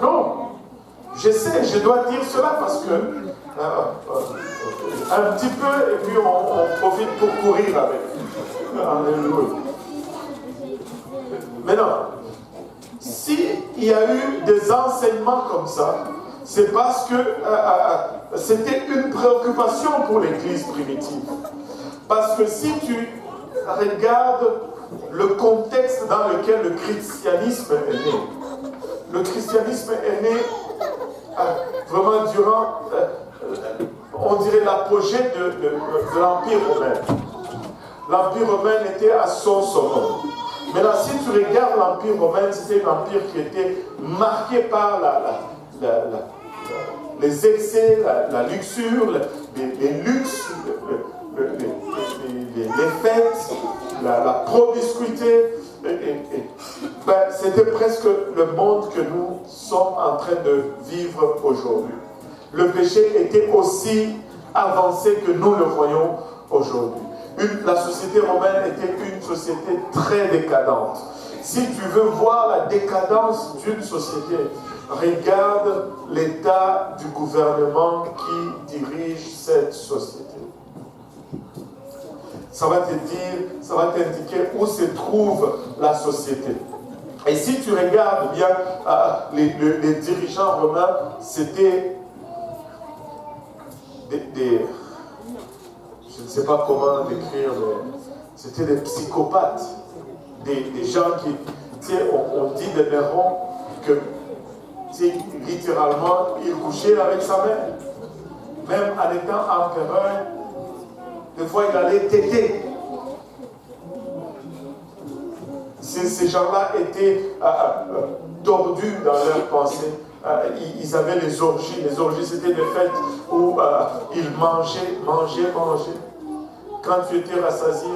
Non, je sais, je dois dire cela parce que un petit peu, et puis on profite pour courir avec. Alléluia. Mais non, s'il y a eu des enseignements comme ça, c'est parce que c'était une préoccupation pour l'Église primitive. Parce que si tu regardes le contexte dans lequel le christianisme est né, le christianisme est né vraiment durant, on dirait, l'apogée de l'Empire romain. L'Empire romain était à son sommet. Maintenant, si tu regardes l'Empire romain, c'était un empire qui était marqué par les excès, la luxure, les luxes, les fêtes, la promiscuité. C'était presque le monde que nous sommes en train de vivre aujourd'hui. Le péché était aussi avancé que nous le voyons aujourd'hui. La société romaine était une société très décadente. Si tu veux voir la décadence d'une société, regarde l'état du gouvernement qui dirige cette société. Ça va te dire, ça va t'indiquer où se trouve la société. Et si tu regardes bien les dirigeants romains, c'était des je ne sais pas comment décrire, mais c'était des psychopathes, des gens qui, tu sais, on dit de Néron que, tu sais, littéralement, il couchait avec sa mère. Même en étant empereur, des fois il allait téter. Ces gens-là étaient tordus dans leurs pensées. Ils avaient les orgies. Les orgies, c'était des fêtes où ils mangeaient. Quand tu étais rassasié,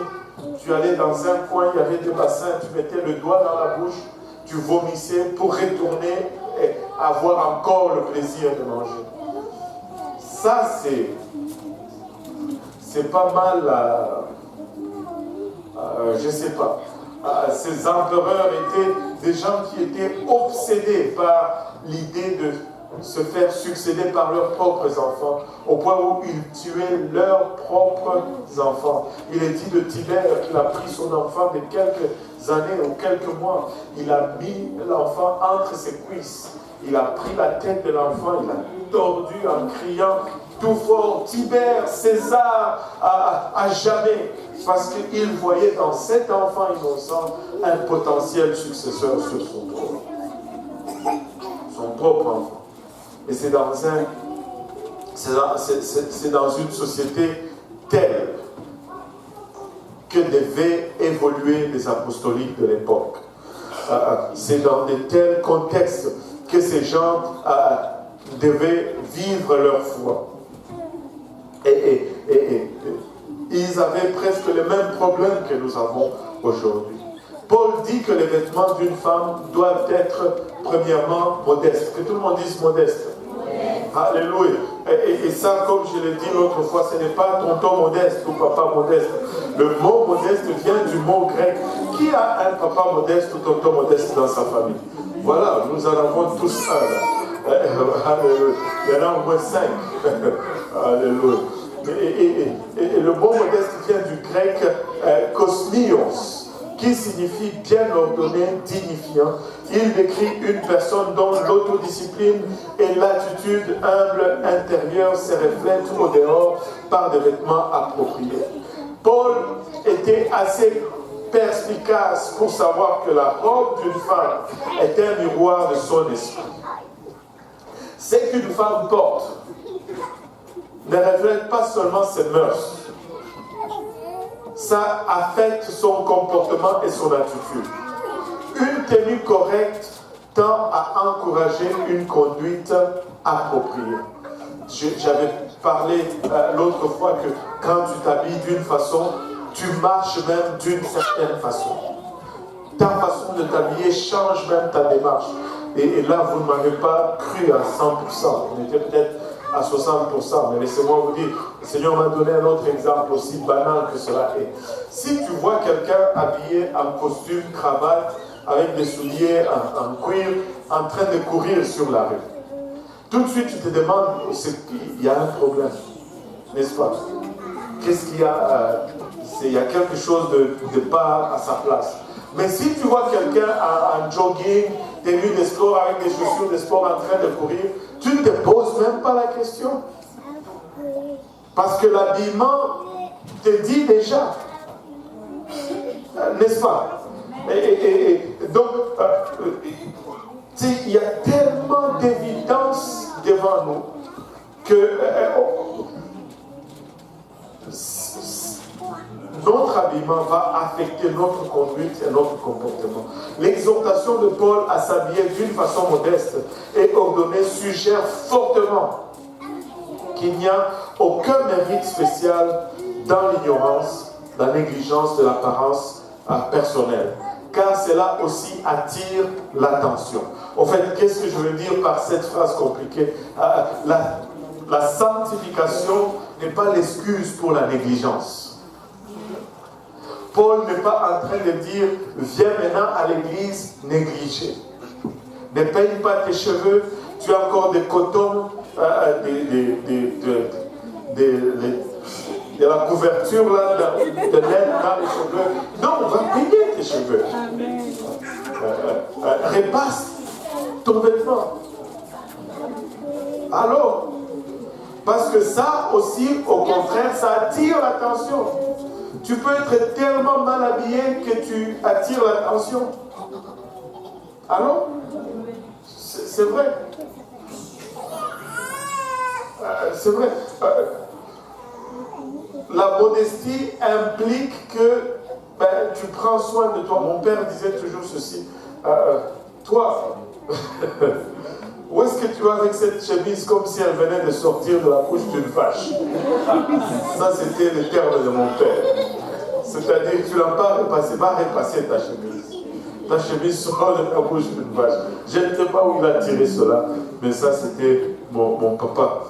tu allais dans un coin, il y avait des bassins, tu mettais le doigt dans la bouche, tu vomissais pour retourner et avoir encore le plaisir de manger. Ça, c'est pas mal, je sais pas. Ces empereurs étaient des gens qui étaient obsédés par l'idée de se faire succéder par leurs propres enfants, au point où ils tuaient leurs propres enfants. Il est dit de Tibère qu'il a pris son enfant de quelques années ou quelques mois. Il a mis l'enfant entre ses cuisses. Il a pris la tête de l'enfant, il a tordu en criant tout fort, Tibère, César, à jamais. Parce qu'il voyait dans cet enfant innocent un potentiel successeur sur son trône. Son propre enfant. Et c'est dans une société telle que devaient évoluer les apostoliques de l'époque. C'est dans de tels contextes que ces gens devaient vivre leur foi. Et ils avaient presque les mêmes problèmes que nous avons aujourd'hui. Paul dit que les vêtements d'une femme doivent être premièrement modestes. Que tout le monde dise modeste. Alléluia. Et ça, comme je l'ai dit l'autre fois, ce n'est pas tonton modeste ou papa modeste. Le mot modeste vient du mot grec. Qui a un papa modeste ou tonton modeste dans sa famille? Voilà, nous en avons tous un. Alléluia. Il y en a au moins 5. Alléluia. Et le mot modeste vient du grec kosmios, qui signifie bien ordonné, dignifiant. Il décrit une personne dont l'autodiscipline et l'attitude humble intérieure se reflètent au dehors par des vêtements appropriés. Paul était assez perspicace pour savoir que la robe d'une femme est un miroir de son esprit. Ce qu'une femme porte ne reflète pas seulement ses mœurs. Ça affecte son comportement et son attitude. Une tenue correcte tend à encourager une conduite appropriée. J'avais parlé l'autre fois que quand tu t'habilles d'une façon, tu marches même d'une certaine façon. Ta façon de t'habiller change même ta démarche. Et là, vous ne m'avez pas cru à 100%. On était peut-être à 60%. Mais laissez-moi vous dire, le Seigneur m'a donné un autre exemple aussi banal que cela est. Si tu vois quelqu'un habillé en costume, cravate, avec des souliers en cuir, en train de courir sur la rue. Tout de suite, tu te demandes, il y a un problème, n'est-ce pas? Qu'est-ce qu'il y a? Il y a quelque chose de pas à sa place. Mais si tu vois quelqu'un en jogging, tenue de sport, avec des chaussures de sport en train de courir, tu ne te poses même pas la question. Parce que l'habillement te dit déjà. N'est-ce pas? Donc, il y a tellement d'évidence devant nous que notre habillement va affecter notre conduite et notre comportement. L'exhortation de Paul à s'habiller d'une façon modeste et ordonnée suggère fortement qu'il n'y a aucun mérite spécial dans l'ignorance, la négligence de l'apparence personnelle, car cela aussi attire l'attention. En fait, qu'est-ce que je veux dire par cette phrase compliquée? La sanctification n'est pas l'excuse pour la négligence. Paul n'est pas en train de dire « Viens maintenant à l'église négligée. Ne peigne pas tes cheveux, tu as encore des cotons, de la couverture là, de laine dans les cheveux. » Non, on va peigner tes cheveux. Repasse ton vêtement. Alors, parce que ça aussi, au contraire, ça attire l'attention. Tu peux être tellement mal habillé que tu attires l'attention. Alors, c'est vrai. C'est vrai. La modestie implique que tu prends soin de toi. Mon père disait toujours ceci. Toi, où est-ce que tu vas avec cette chemise comme si elle venait de sortir de la bouche d'une vache? Ça, c'était le terme de mon père. C'est-à-dire que tu ne l'as pas repassé, va repasser ta chemise. Ta chemise sort de la bouche d'une vache. Je ne sais pas où il a tiré cela, mais ça, c'était mon papa.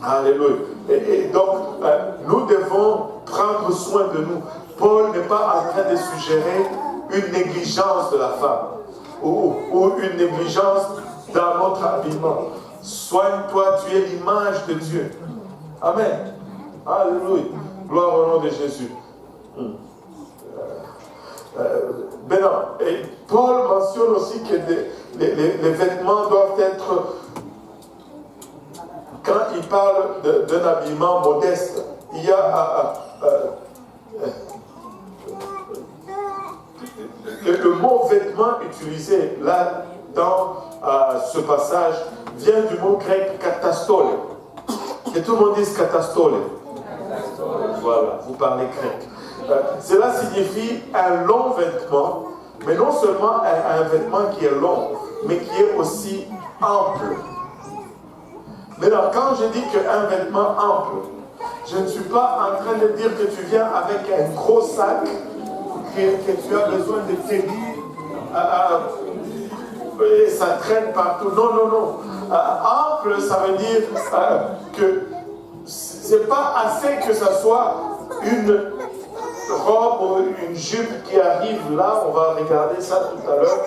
Alléluia. Et donc, nous devons prendre soin de nous. Paul n'est pas en train de suggérer une négligence de la femme ou une négligence dans notre habillement. Soigne-toi, tu es l'image de Dieu. Amen. Alléluia. Gloire au nom de Jésus. Maintenant, et Paul mentionne aussi que les vêtements doivent être, quand il parle d'un habillement modeste, il y a le mot vêtement utilisé là dans ce passage vient du mot grec katastole. Et tout le monde dit katastole. Voilà, vous parlez grec. Cela signifie un long vêtement, mais non seulement un vêtement qui est long, mais qui est aussi ample. Maintenant, quand je dis qu'un vêtement ample, je ne suis pas en train de dire que tu viens avec un gros sac, que tu as besoin de tenir, et ça traîne partout. Non, non, non. Ample, ça veut dire que c'est pas assez que ça soit une robe ou une jupe qui arrive là, on va regarder ça tout à l'heure,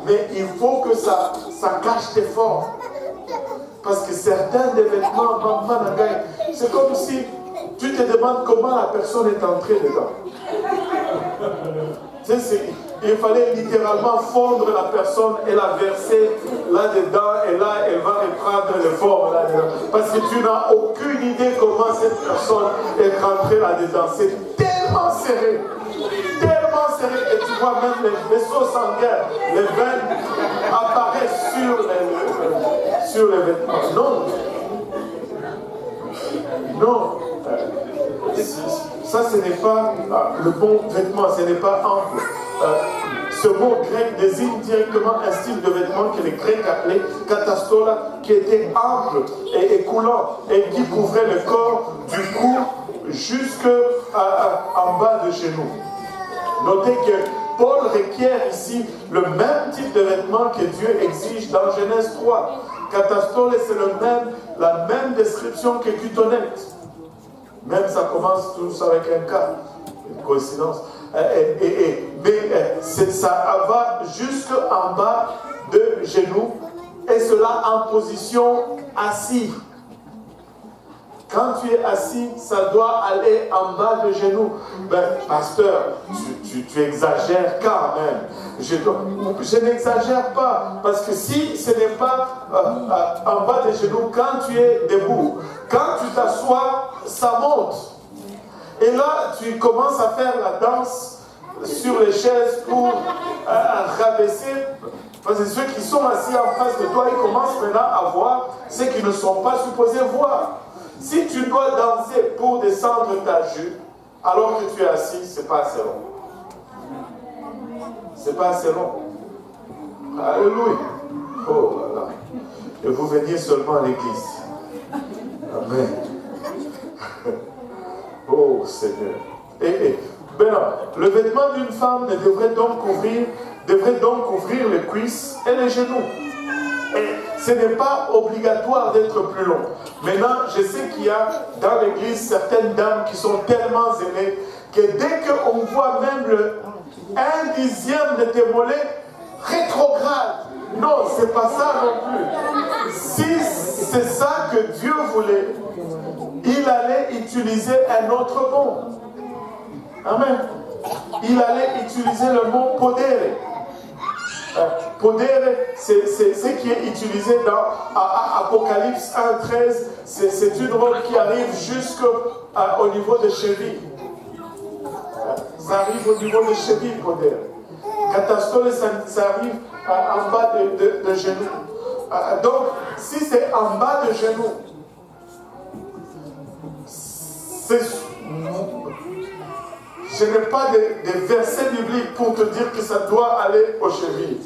mais il faut que ça cache tes formes. Parce que certains des vêtements, c'est comme si tu te demandes comment la personne est entrée dedans. Il fallait littéralement fondre la personne et la verser là-dedans, et là, elle va reprendre les formes là-dedans. Parce que tu n'as aucune idée comment cette personne est rentrée là-dedans. C'est tellement serré, et tu vois même les vaisseaux sanguins, les veines apparaissent sur les vêtements. Non. Non. Ça, ce n'est pas le bon vêtement, ce n'est pas ample. Ce mot grec désigne directement un style de vêtement que les Grecs appelaient katastola, qui était ample et coulant et qui couvrait le corps du cou jusqu'en bas de genoux. Notez que Paul requiert ici le même type de vêtement que Dieu exige dans Genèse 3. Katastole, c'est la même description que cutonette. Même ça commence tous avec un K, une coïncidence. Mais ça va jusqu'en bas de genoux, et cela en position assise. Quand tu es assis, ça doit aller en bas de genoux. Ben, pasteur, tu exagères quand même. Je n'exagère pas, parce que si ce n'est pas en bas des genoux, quand tu es debout, quand tu t'assois, ça monte. Et là, tu commences à faire la danse sur les chaises pour rabaisser. Parce que ceux qui sont assis en face de toi, ils commencent maintenant à voir ce qu'ils ne sont pas supposés voir. Si tu dois danser pour descendre ta jupe, alors que tu es assis, ce n'est pas assez long. C'est pas assez long. Alléluia. Oh là là. Et vous veniez seulement à l'église. Amen. Oh Seigneur. Maintenant, le vêtement d'une femme devrait donc couvrir les cuisses et les genoux. Et ce n'est pas obligatoire d'être plus long. Maintenant, je sais qu'il y a dans l'église certaines dames qui sont tellement zélées que dès qu'on voit même un dixième de tes mollets, rétrograde. Non, c'est pas ça non plus. Si c'est ça que Dieu voulait, il allait utiliser un autre mot. Amen. Il allait utiliser le mot podere. Podere, c'est ce qui est utilisé dans Apocalypse 1.13. C'est une robe qui arrive jusqu'au niveau de cheville. Ça arrive au niveau de cheville, podere. Catastole, ça arrive en bas de genoux. Donc, si c'est en bas de genoux, je n'ai pas de versets bibliques pour te dire que ça doit aller aux chevilles.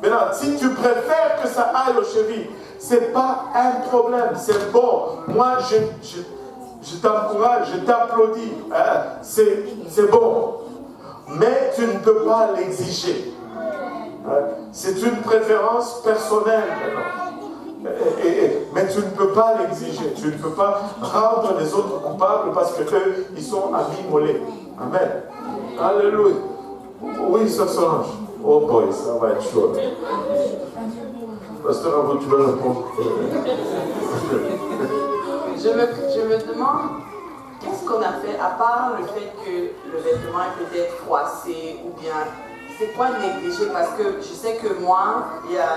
Maintenant, si tu préfères que ça aille aux chevilles, ce n'est pas un problème, c'est bon. Moi, je t'encourage, je t'applaudis. Hein? C'est bon. Mais tu ne peux pas l'exiger. Hein? C'est une préférence personnelle maintenant. Mais tu ne peux pas l'exiger. Tu ne peux pas rendre les autres coupables parce que eux, ils sont amis mollets. Amen. Alléluia. Oui, ça Solange. Oh boy, ça va être chaud. Pasteur Avo, tu vas répondre. Je me demande, qu'est-ce qu'on a fait, à part le fait que le vêtement est peut-être froissé, ou bien, c'est quoi négliger? Parce que je sais que moi, il y a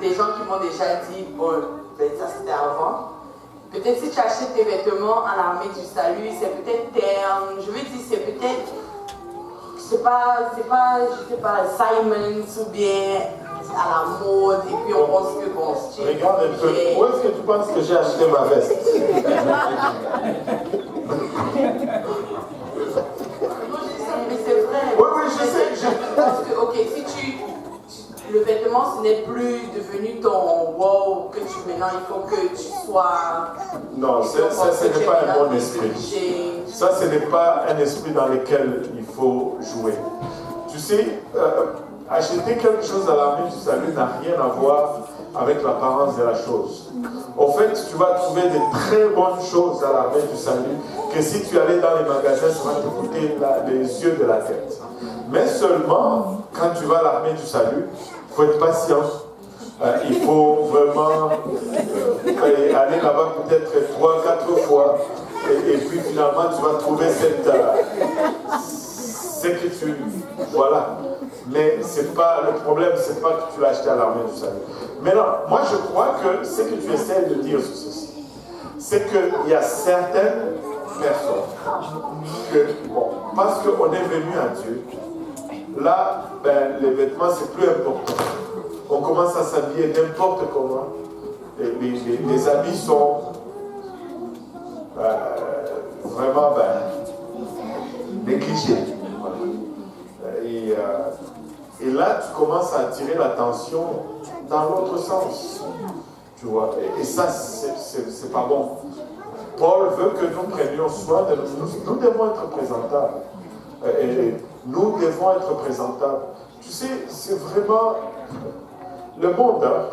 des gens qui m'ont déjà dit, bon, ben ça c'était avant. Peut-être si tu achètes tes vêtements à l'armée du salut, c'est peut-être terne. Je veux dire, c'est peut-être, c'est pas, je sais pas, Simons ou bien à la mode, et puis on pense que bon, c'est... Regarde un peu, où est-ce que tu penses que j'ai acheté ma veste? Mais c'est vrai. Oui, je sais. Parce que, ok, si le vêtement, ce n'est plus devenu ton wow, que maintenant il faut que tu sois... Non, ça ce n'est pas un bon esprit. Ça, ce n'est pas un esprit dans lequel il faut jouer. Tu sais, acheter quelque chose à l'armée du salut n'a rien à voir avec l'apparence de la chose. Au fait, tu vas trouver de très bonnes choses à l'armée du salut que si tu allais dans les magasins, ça va te coûter les yeux de la tête. Mais seulement, quand tu vas à l'armée du salut, il faut être patient. Il faut vraiment aller là-bas peut-être 3-4 fois. Et puis finalement, tu vas trouver ce que tu... Voilà. Mais c'est pas, le problème, c'est pas que tu l'as acheté à l'armée du salut. Maintenant, moi je crois que ce que tu essaies de dire sur ceci, c'est qu'il y a certaines personnes que, bon, parce qu'on est venu à Dieu, là, ben, les vêtements, c'est plus important. On commence à s'habiller n'importe comment. Les habits sont vraiment négligés. Et là, tu commences à attirer l'attention dans l'autre sens. Tu vois, et ça, c'est pas bon. Paul veut que nous prenions soin de nous. Nous devons être présentables. Et nous devons être présentables. Tu sais, c'est vraiment... Le monde, hein,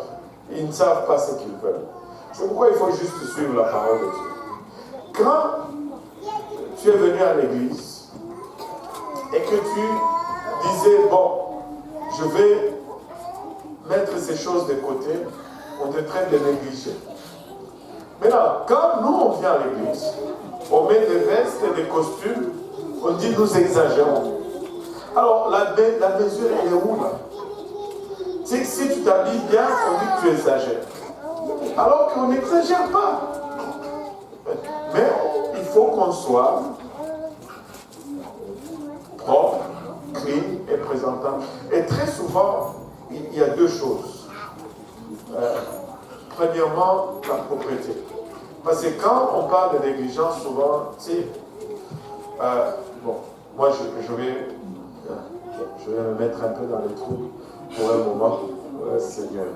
ils ne savent pas ce qu'ils veulent. C'est pourquoi il faut juste suivre la parole de Dieu. Quand tu es venu à l'église et que tu disais, bon, je vais mettre ces choses de côté, on te traite de négligé. Maintenant, quand nous on vient à l'église, on met des vestes et des costumes, on dit nous exagérons. Alors la mesure elle est où là? C'est que si tu t'habilles bien, on dit que tu exagères. Alors qu'on n'exagère pas. Mais il faut qu'on soit propre, clean et présentable. Et très souvent, il y a deux choses. Premièrement, la propreté. Parce que quand on parle de négligence, souvent, tu sais, bon, moi je vais me mettre un peu dans les trous pour un moment. Ouais, Seigneur,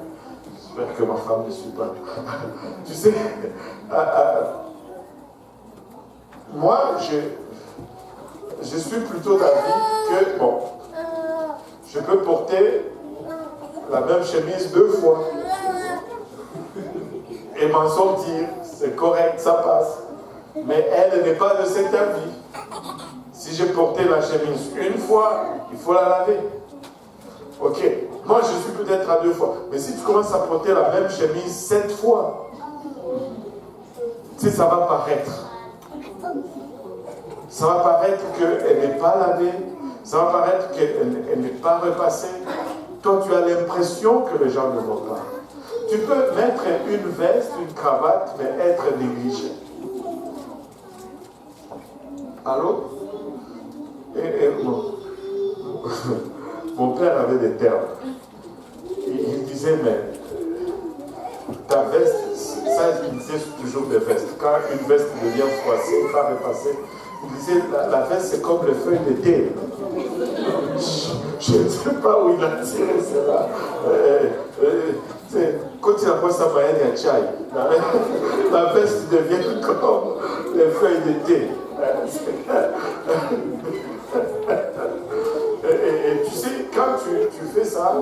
j'espère que ma femme ne suit pas. Tu sais, moi, je suis plutôt d'avis que, bon, je peux porter la même chemise 2 fois et m'en sortir, c'est correct, ça passe. Mais elle n'est pas de cet avis. Si j'ai porté la chemise 1 fois, il faut la laver. Ok, moi je suis peut-être à 2 fois. Mais si tu commences à porter la même chemise 7 fois, tu sais, ça va paraître. Ça va paraître qu'elle n'est pas lavée. Ça va paraître qu'elle n'est pas repassée. Toi, tu as l'impression que les gens ne vont pas. Tu peux mettre une veste, une cravate, mais être négligé. Allô? Mon père avait des termes. Il disait, mais ta veste, ça il disait toujours des vestes. Quand une veste devient froissée, pas repassée, il disait, la veste c'est comme les feuilles de thé. Je ne sais pas où il a tiré cela. Quand il envoie sa moyenne à Tchaï, la veste devient comme les feuilles de thé. Et tu sais, quand tu fais ça,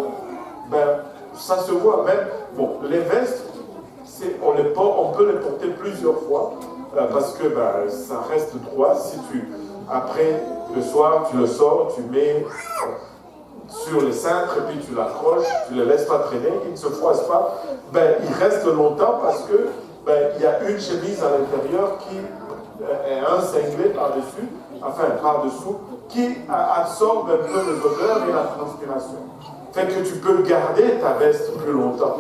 ben, ça se voit même. Bon, les vestes, on peut les porter plusieurs fois parce que ben, ça reste droit. Si après le soir, tu le sors, tu mets sur le cintre et puis tu l'accroches, tu ne le laisses pas traîner, il ne se froisse pas, ben, il reste longtemps parce que ben, il y a une chemise à l'intérieur qui est un cinglé par-dessus, par-dessous, qui absorbe un peu les odeurs et la transpiration. Fait que tu peux garder ta veste plus longtemps.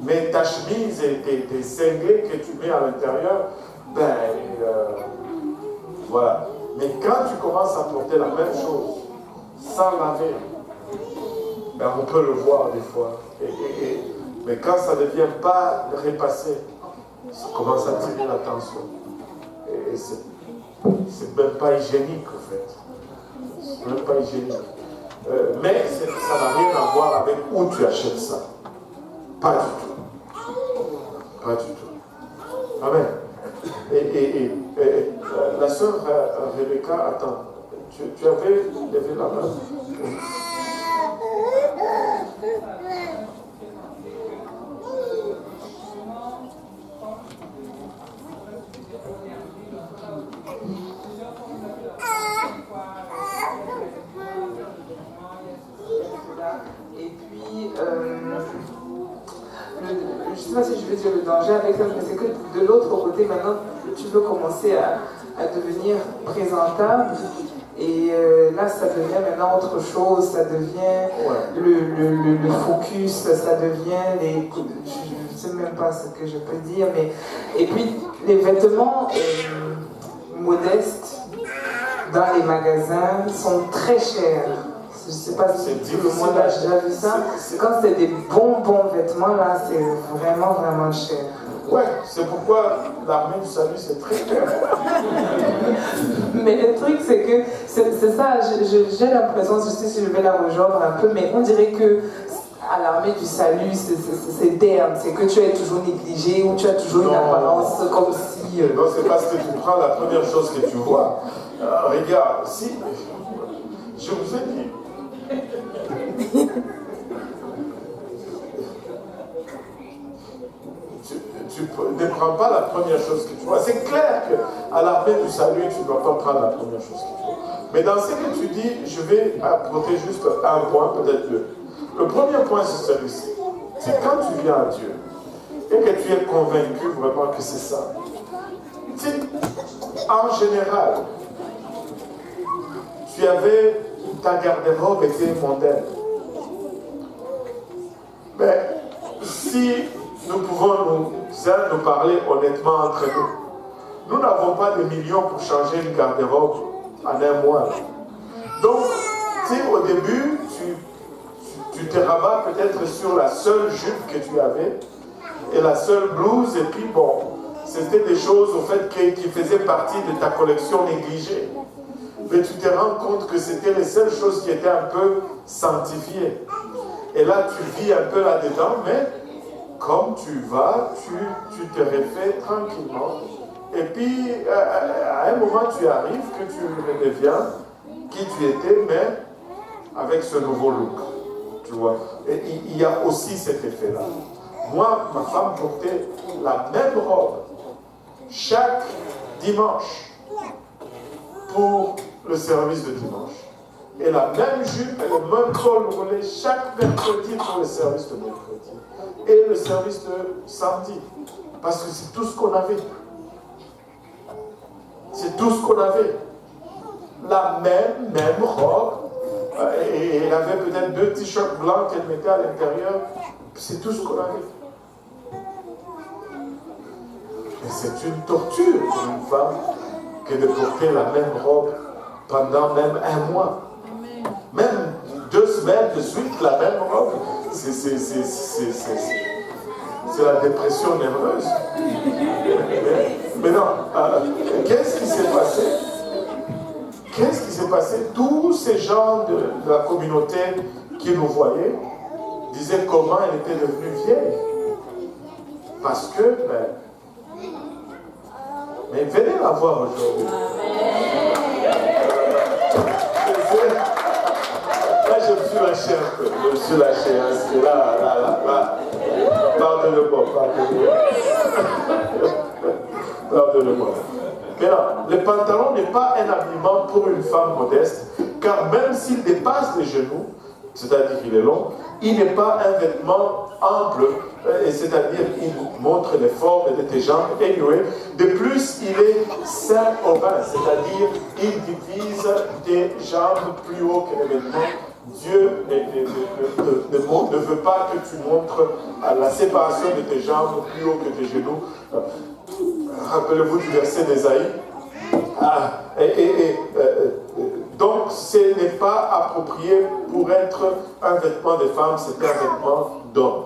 Mais ta chemise et tes cinglés que tu mets à l'intérieur, ben, voilà. Mais quand tu commences à porter la même chose, sans laver, ben on peut le voir des fois. Mais quand ça ne devient pas repassé, ça commence à tirer l'attention. Et c'est même pas hygiénique en fait. C'est même pas hygiénique. Mais ça n'a rien à voir avec où tu achètes ça. Pas du tout. Pas du tout. Amen. Et la sœur Rebecca, attends, tu avais levé la main? Et puis, je ne sais pas si je veux dire le danger avec ça, mais c'est que de l'autre côté, maintenant, tu veux commencer à devenir présentable. Et là, ça devient maintenant autre chose, ça devient le focus, ça devient les... Je ne sais même pas ce que je peux dire, mais... Et puis, les vêtements modestes dans les magasins sont très chers. Je ne sais pas si tout le monde a déjà vu ça. Quand c'est des bons vêtements, là, c'est vraiment, vraiment cher. Ouais, c'est pourquoi l'armée du salut, c'est très cher. Mais le truc, c'est que c'est ça, j'ai l'impression, je sais si je vais la rejoindre un peu, mais on dirait que à l'armée du salut, c'est terme, c'est que tu es toujours négligé ou tu as toujours une apparence comme si... Non, c'est parce que tu prends la première chose que tu vois. Regarde, si... Je vous ai dit... Tu ne prends pas la première chose que tu vois. C'est clair qu'à l'armée du salut, tu ne dois pas prendre la première chose que tu vois. Mais dans ce que tu dis, je vais apporter juste un point, peut-être deux. Le premier point, c'est celui-ci. C'est quand tu viens à Dieu et que tu es convaincu vraiment que c'est ça. Tu sais, en général, ta garde-robe était mondaine. Mais si nous pouvons nous parler honnêtement entre nous, nous n'avons pas de millions pour changer une garde-robe en un mois. Donc, tu sais, au début, tu te rabats peut-être sur la seule jupe que tu avais et la seule blouse, et puis bon, c'était des choses au fait qui faisaient partie de ta collection négligée. Mais tu te rends compte que c'était les seules choses qui étaient un peu sanctifiées. Et là, tu vis un peu là-dedans, mais comme tu vas, tu te refais tranquillement. Et puis, à un moment, tu arrives que tu redeviens qui tu étais, mais avec ce nouveau look. Tu vois. Et il y a aussi cet effet-là. Moi, ma femme portait la même robe chaque dimanche pour le service de dimanche. Et la même jupe et le même col roulé chaque mercredi pour le service de mercredi. Et le service de samedi. Parce que c'est tout ce qu'on avait. C'est tout ce qu'on avait. La même robe. Et elle avait peut-être 2 t-shirts blancs qu'elle mettait à l'intérieur. C'est tout ce qu'on avait. Et c'est une torture pour une femme que de porter la même robe pendant même un mois. Même 2 semaines de suite, la même robe. C'est la dépression nerveuse. Mais non, qu'est-ce qui s'est passé? Qu'est-ce qui s'est passé? Tous ces gens de la communauté qui nous voyaient disaient comment elle était devenue vieille. Parce que, mais venez la voir aujourd'hui. Là, je me suis lâché un peu. Je me suis lâché. Hein. Là. Pardonne-moi. Pardonne-moi. Mais non, le pantalon n'est pas un habillement pour une femme modeste, car même s'il dépasse les genoux, c'est-à-dire qu'il est long, il n'est pas un vêtement ample, c'est-à-dire qu'il montre les formes de tes jambes. Anyway, de plus, il est saint au rein, c'est-à-dire il divise tes jambes plus haut que les vêtements. Dieu ne veut pas que tu montres la séparation de tes jambes plus haut que tes genoux. Rappelez-vous du verset d'Ésaïe. Donc, ce n'est pas approprié pour être un vêtement de femme, c'est un vêtement d'homme.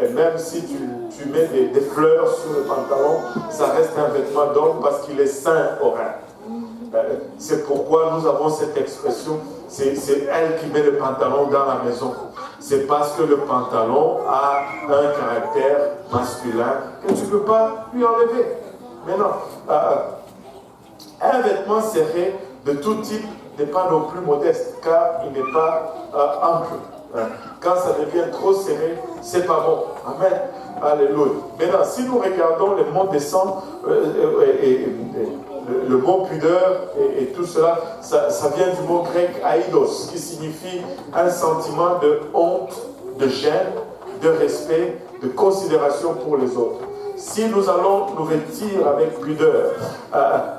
Et même si tu mets des fleurs sur le pantalon, ça reste un vêtement d'homme parce qu'il est saint au rein. C'est pourquoi nous avons cette expression, c'est elle qui met le pantalon dans la maison. C'est parce que le pantalon a un caractère masculin que tu ne peux pas lui enlever. Mais non, un vêtement serré de tout type n'est pas non plus modeste, car il n'est pas ample. Quand ça devient trop serré, c'est pas bon. Amen. Alléluia. Maintenant, si nous regardons le mot descend, le mot pudeur et tout cela, ça vient du mot grec aidos, qui signifie un sentiment de honte, de gêne, de respect, de considération pour les autres. Si nous allons nous vêtir avec pudeur,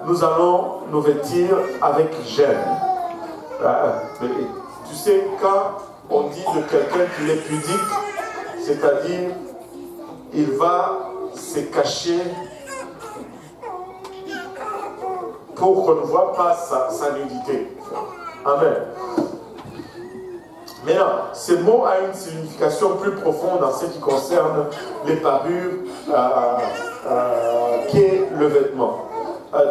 nous allons nous vêtir avec gêne. Tu sais, quand on dit de quelqu'un qu'il est pudique, c'est-à-dire il va se cacher pour qu'on ne voit pas sa nudité. Amen. Maintenant, ce mot a une signification plus profonde en ce qui concerne les parures qu'est le vêtement.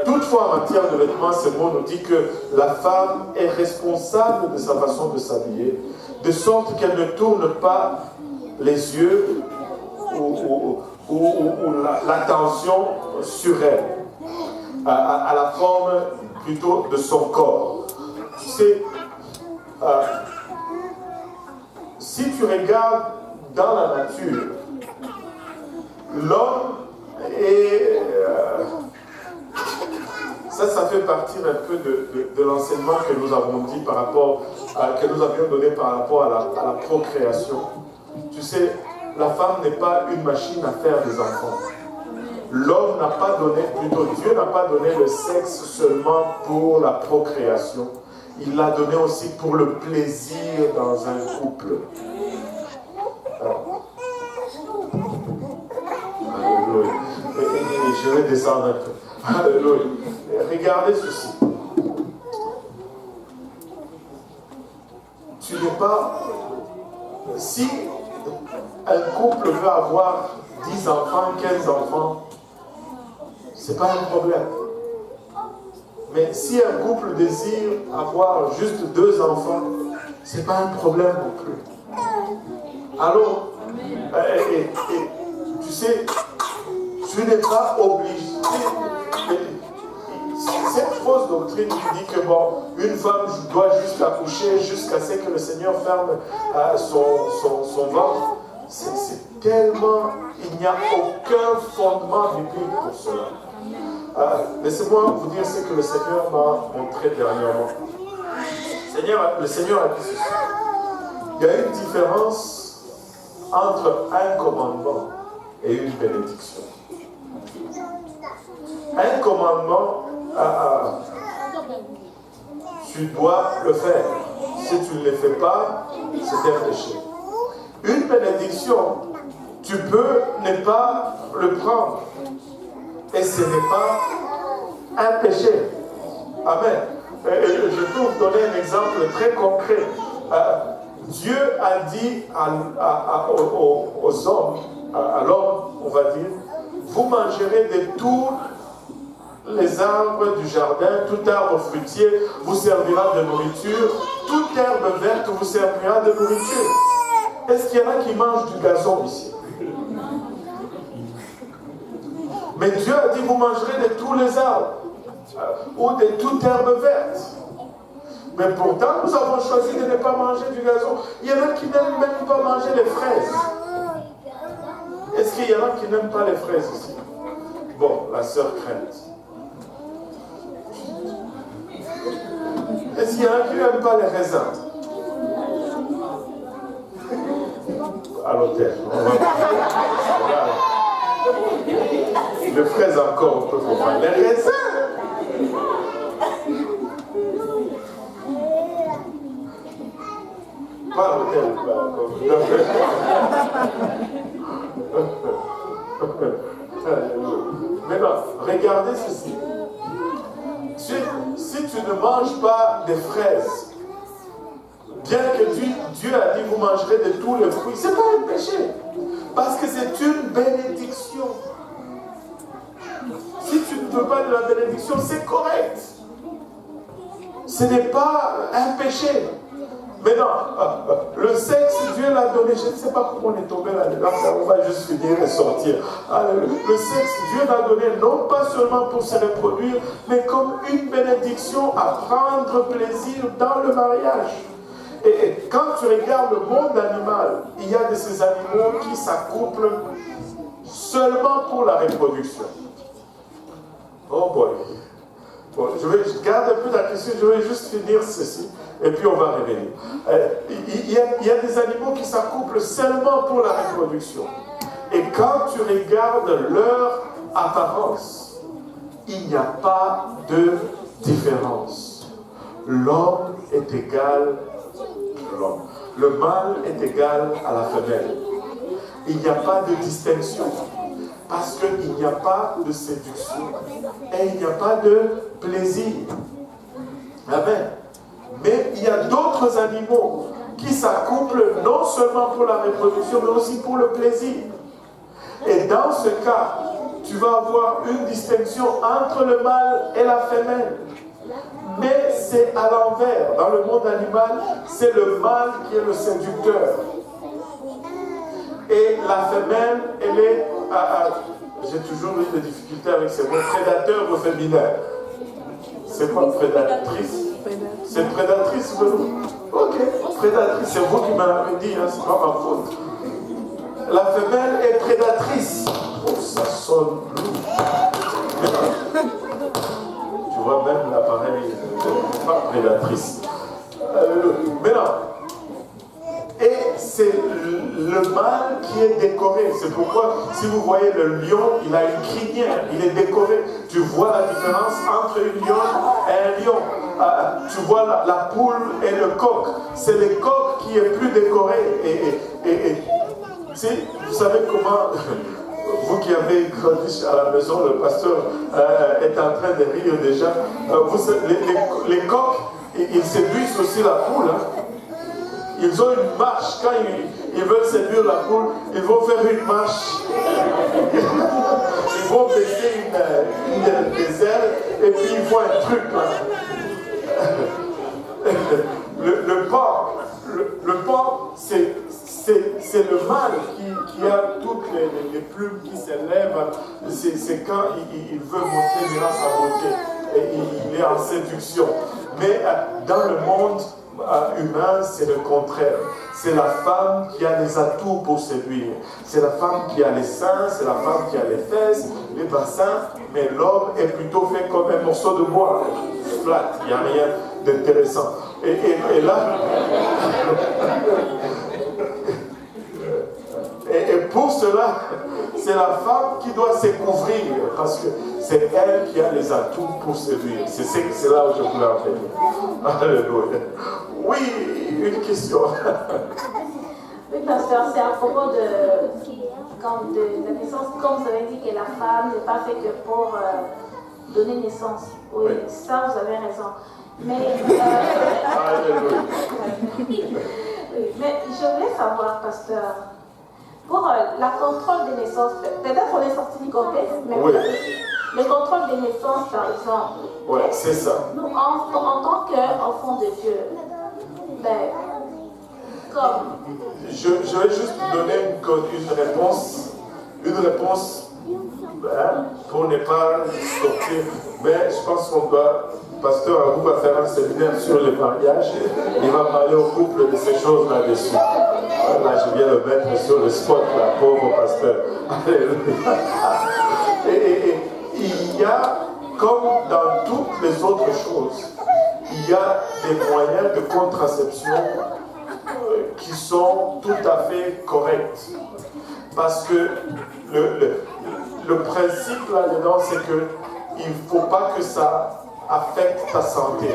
Toutefois, en matière de vêtements, ce mot nous dit que la femme est responsable de sa façon de s'habiller, de sorte qu'elle ne tourne pas les yeux ou l'attention sur elle, à la forme plutôt de son corps. Tu sais, si tu regardes dans la nature, l'homme est... ça fait partie un peu de enseignements que nous avons dit par rapport, que nous avions donné par rapport à la procréation. Tu sais, la femme n'est pas une machine à faire des enfants. L'homme n'a pas donné, plutôt Dieu n'a pas donné le sexe seulement pour la procréation. Il l'a donné aussi pour le plaisir dans un couple. Alléluia. Et je vais descendre un peu. Alléluia. Regardez ceci. Tu n'es pas... Si un couple veut avoir 10 enfants, 15 enfants, c'est pas un problème. Mais si un couple désire avoir juste 2 enfants, c'est pas un problème non plus. Alors, et tu sais, tu n'es pas obligé. Cette fausse doctrine qui dit que bon, une femme doit juste accoucher jusqu'à ce que le Seigneur ferme son ventre, c'est tellement, il n'y a aucun fondement biblique pour cela. Laissez-moi vous dire ce que le Seigneur m'a montré dernièrement. Le Seigneur a dit ceci. Il y a une différence entre un commandement et une bénédiction. Un commandement, tu dois le faire. Si tu ne le fais pas, c'est un péché. Une bénédiction, tu peux ne pas le prendre. Et ce n'est pas un péché. Amen. Je peux vous donner un exemple très concret. Dieu a dit aux hommes, à l'homme, on va dire, vous mangerez de tous les arbres du jardin, tout arbre fruitier vous servira de nourriture, toute herbe verte vous servira de nourriture. Est-ce qu'il y en a qui mangent du gazon ici? Mais Dieu a dit, vous mangerez de tous les arbres, ou de toute herbe verte. Mais pourtant, nous avons choisi de ne pas manger du gazon. Il y en a qui n'aiment même pas manger les fraises. Est-ce qu'il y en a qui n'aiment pas les fraises ici? Bon, la sœur crainte. Est-ce qu'il y en a qui n'aiment pas les raisins? À l'hôtel. Les fraises encore, on peut comprendre. Les raisins. Pas à l'hôtel. Maintenant, regardez ceci. Si tu ne manges pas des fraises, bien que Dieu a dit vous mangerez de tous les fruits, ce n'est pas un péché. Parce que c'est une bénédiction. Si tu ne veux pas de la bénédiction, c'est correct. Ce n'est pas un péché. Mais non, le sexe, Dieu l'a donné. Je ne sais pas comment on est tombé là-dedans. On va juste finir et sortir. Le sexe, Dieu l'a donné non pas seulement pour se reproduire, mais comme une bénédiction à prendre plaisir dans le mariage. Et quand tu regardes le monde animal, il y a de ces animaux qui s'accouplent seulement pour la reproduction. Oh boy. Bon, je garde un peu la question, je vais juste finir ceci, et puis on va revenir. Il y a des animaux qui s'accouplent seulement pour la reproduction. Et quand tu regardes leur apparence, il n'y a pas de différence. L'homme est égal à l'homme. Le mâle est égal à la femelle. Il n'y a pas de distinction. Parce qu'il n'y a pas de séduction et il n'y a pas de plaisir. Amen. Mais il y a d'autres animaux qui s'accouplent non seulement pour la reproduction, mais aussi pour le plaisir. Et dans ce cas, tu vas avoir une distinction entre le mâle et la femelle. Mais c'est à l'envers. Dans le monde animal, c'est le mâle qui est le séducteur. Et la femelle, elle est... j'ai toujours eu des difficultés avec ces mots. Prédateur ou féminin. C'est quoi prédatrice? C'est prédatrice, vous? Ok, prédatrice, c'est vous qui m'avez dit, hein, c'est pas ma faute. La femelle est prédatrice. Oh, ça sonne lourd. Tu vois même l'appareil. prédatrice. Maintenant, et c'est le mâle qui est décoré. C'est pourquoi, si vous voyez le lion, il a une crinière, il est décoré. Tu vois la différence entre une lionne et un lion. Tu vois la poule et le coq. C'est le coq qui est plus décoré. Vous savez comment, vous qui avez grandi à la maison, le pasteur est en train de rire déjà. Les coqs, ils séduisent aussi la poule. Ils ont une marche. Quand ils veulent séduire la poule, ils vont faire une marche. Ils vont baisser des ailes et puis ils font un truc là. Le porc, c'est le mâle qui a toutes les plumes qui s'élèvent. C'est quand il veut montrer maintenant sa beauté. Et il est en séduction. Mais dans le monde humain, c'est le contraire. C'est la femme qui a les atouts pour séduire. C'est la femme qui a les seins, c'est la femme qui a les fesses, les bassins, mais l'homme est plutôt fait comme un morceau de bois. Flat, il n'y a rien d'intéressant. Et là, et pour cela, c'est la femme qui doit se couvrir, parce que c'est elle qui a les atouts pour séduire. C'est là où je voulais en venir. Alléluia. Oui, une question. Oui, pasteur, c'est à propos de la naissance. Comme vous avez dit que la femme n'est pas faite que pour donner naissance. Oui, ça, vous avez raison. Mais, mais je voulais savoir, pasteur, pour la contrôle des naissances, peut-être qu'on est sorti du contexte, mais le contrôle des naissances, par exemple. Oui, c'est ça. Nous, en tant qu'enfants de Dieu, ben, comme... Je vais juste donner une réponse pour ne pas sortir. Mais je pense qu'on doit, pasteur Agou va faire un séminaire sur le mariage. Il va parler au couple de ces choses là-dessus. Là, je viens le mettre sur le spot, la pauvre pasteur. Et il y a, comme dans toutes les autres choses, il y a des moyens de contraception qui sont tout à fait corrects. Parce que le principe là-dedans, c'est qu'il ne faut pas que ça affecte ta santé.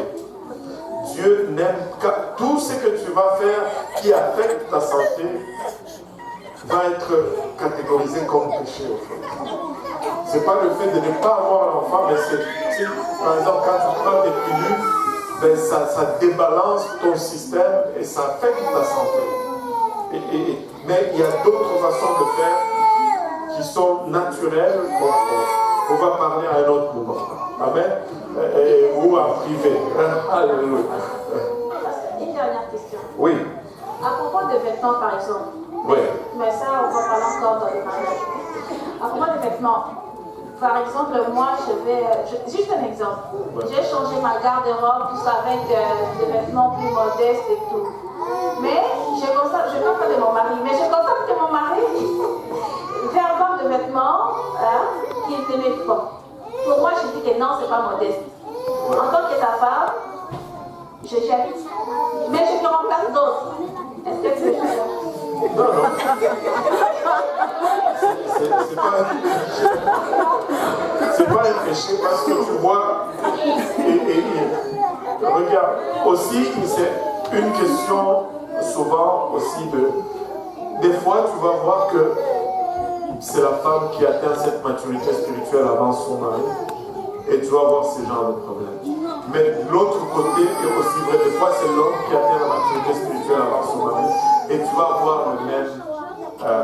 Dieu n'aime que tout ce que tu vas faire qui affecte ta santé va être catégorisé comme péché au fait. C'est pas le fait de ne pas avoir un enfant, mais c'est, par exemple, quand tu prends des pilules, ben ça débalance ton système et ça affecte ta santé. Mais il y a d'autres façons de faire qui sont naturelles. On va parler à un autre moment. Amen. Ou en privé. Alléluia. Une dernière question. Oui. À propos des vêtements, par exemple. Oui. Mais ça, on va parler encore dans les mariages. À propos des vêtements. Par exemple, moi, juste un exemple. Ouais. J'ai changé ma garde-robe, tout ça, avec des vêtements plus modestes et tout. Mais je constate, je ne parle pas de mon mari, mais je constate que mon mari fait un genre de vêtements qui est aimé fort. Pour moi, je dis que non, c'est pas modeste. Ouais. En tant que ta femme, je jette. Mais je te remplace d'autres. Est-ce que tu veux faire? Non, non. C'est pas un péché parce que tu vois, regarde, aussi c'est une question souvent aussi des fois tu vas voir que c'est la femme qui atteint cette maturité spirituelle avant son mari et tu vas voir ce genre de problème. Mais de l'autre côté est aussi vrai, des fois c'est l'homme qui atteint la maturité spirituelle avant son mari et tu vas voir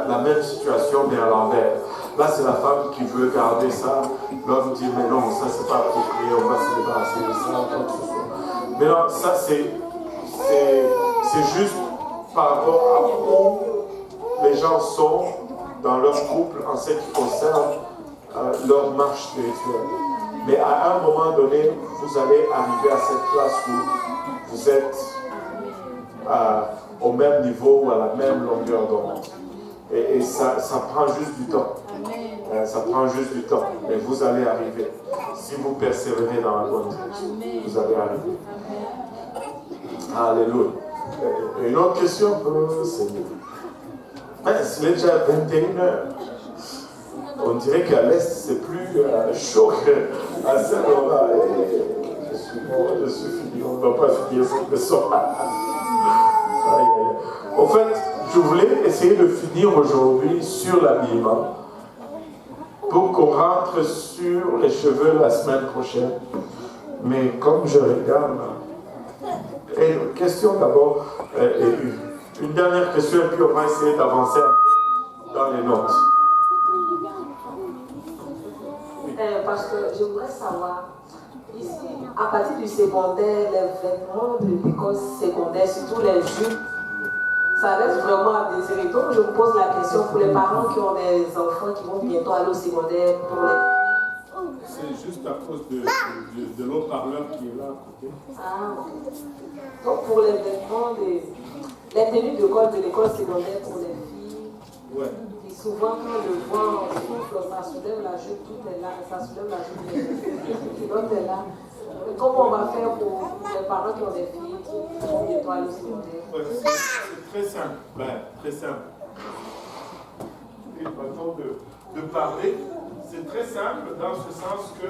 la même situation mais à l'envers. Là, c'est la femme qui veut garder ça. L'homme dit, mais non, ça, c'est pas approprié, on va se débarrasser de ça. Mais non, ça, c'est juste par rapport à où les gens sont dans leur couple en ce qui concerne leur marche spirituelle. Mais à un moment donné, vous allez arriver à cette place où vous êtes au même niveau ou à la même longueur d'onde. Et ça prend juste du temps. Ça prend juste du temps. Mais vous allez arriver. Si vous persévérez dans la bonne direction, vous allez arriver. Alléluia. Une autre question? Seigneur. C'est déjà 21h. On dirait qu'à l'Est, c'est plus chaud qu'à cette heure-là. Je suis fini, on ne va pas finir ce soir. En fait, je voulais essayer de finir aujourd'hui sur l'habillement pour qu'on rentre sur les cheveux la semaine prochaine. Mais comme je regarde, une question d'abord, une dernière question, et puis on va essayer d'avancer un peu dans les notes. Parce que je voudrais savoir, ici, à partir du secondaire, les vêtements de l'école secondaire, surtout les jupes, ça reste vraiment à désirer. Donc je me pose la question pour les parents qui ont des enfants qui vont bientôt aller au secondaire, pour les... C'est juste à cause de l'eau-parleur qui est là à côté. Ah, ok. Donc pour les vêtements, les tenues de l'école secondaire pour les filles, ouais. Et souvent quand le vent souffle, ça soulève la jupe, tout est là, ça soulève la jupe, l'autre est là. Comment on va faire pour les parents qui ont des filles qui vont bientôt aller au secondaire? Ouais, c'est très simple, très simple. Une façon de parler, c'est très simple dans ce sens que